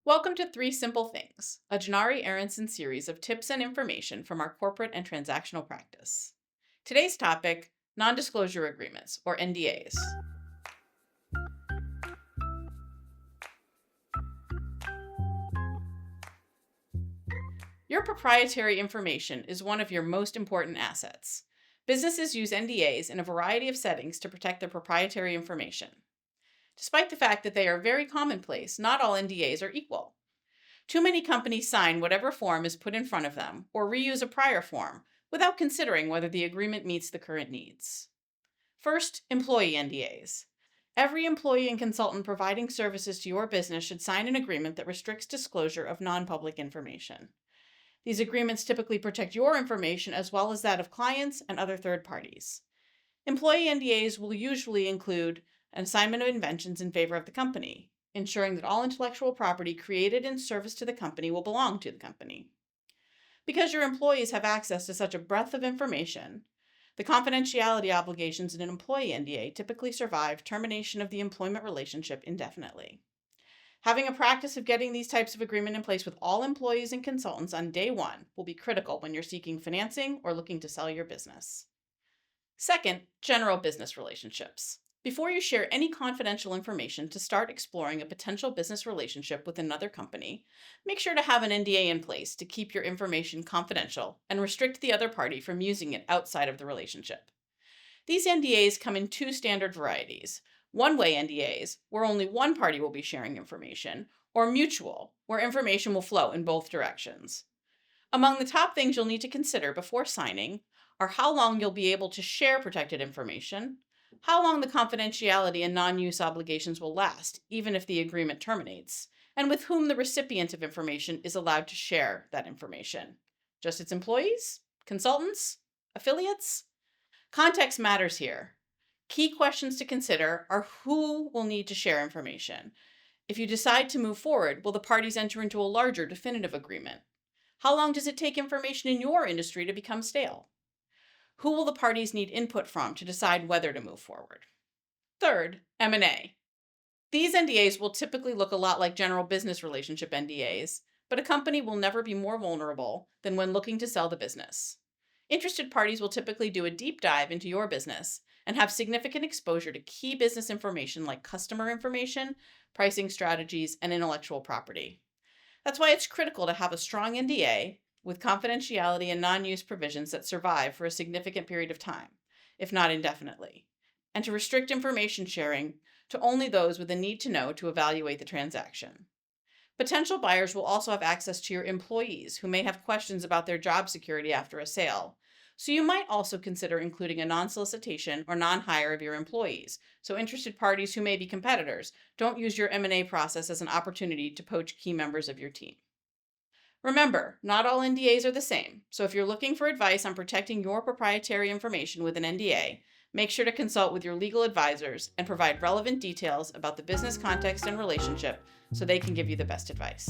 Welcome to Three Simple Things, a Gennari Aronson series of tips and information from our corporate and transactional practice. Today's topic, non-disclosure agreements, or NDAs. Your proprietary information is one of your most important assets. Businesses use NDAs in a variety of settings to protect their proprietary information. Despite the fact that they are very commonplace, not all NDAs are equal. Too many companies sign whatever form is put in front of them or reuse a prior form without considering whether the agreement meets the current needs. First, employee NDAs. Every employee and consultant providing services to your business should sign an agreement that restricts disclosure of non-public information. These agreements typically protect your information as well as that of clients and other third parties. Employee NDAs will usually include an assignment of inventions in favor of the company, ensuring that all intellectual property created in service to the company will belong to the company. Because your employees have access to such a breadth of information, the confidentiality obligations in an employee NDA typically survive termination of the employment relationship indefinitely. Having a practice of getting these types of agreement in place with all employees and consultants on day one will be critical when you're seeking financing or looking to sell your business. Second, general business relationships. Before you share any confidential information to start exploring a potential business relationship with another company, make sure to have an NDA in place to keep your information confidential and restrict the other party from using it outside of the relationship. These NDAs come in two standard varieties: one-way NDAs, where only one party will be sharing information, or mutual, where information will flow in both directions. Among the top things you'll need to consider before signing are how long you'll be able to share protected information, how long the confidentiality and non-use obligations will last, even if the agreement terminates, and with whom the recipient of information is allowed to share that information. Just its employees? Consultants? Affiliates? Context matters here. Key questions to consider are who will need to share information. If you decide to move forward, will the parties enter into a larger definitive agreement? How long does it take information in your industry to become stale? Who will the parties need input from to decide whether to move forward? Third, M&A. These NDAs will typically look a lot like general business relationship NDAs, but a company will never be more vulnerable than when looking to sell the business. Interested parties will typically do a deep dive into your business and have significant exposure to key business information like customer information, pricing strategies, and intellectual property. That's why it's critical to have a strong NDA with confidentiality and non-use provisions that survive for a significant period of time, if not indefinitely, and to restrict information sharing to only those with a need to know to evaluate the transaction. Potential buyers will also have access to your employees who may have questions about their job security after a sale, so you might also consider including a non-solicitation or non-hire of your employees, so interested parties who may be competitors don't use your M&A process as an opportunity to poach key members of your team. Remember, not all NDAs are the same, so if you're looking for advice on protecting your proprietary information with an NDA, make sure to consult with your legal advisors and provide relevant details about the business context and relationship so they can give you the best advice.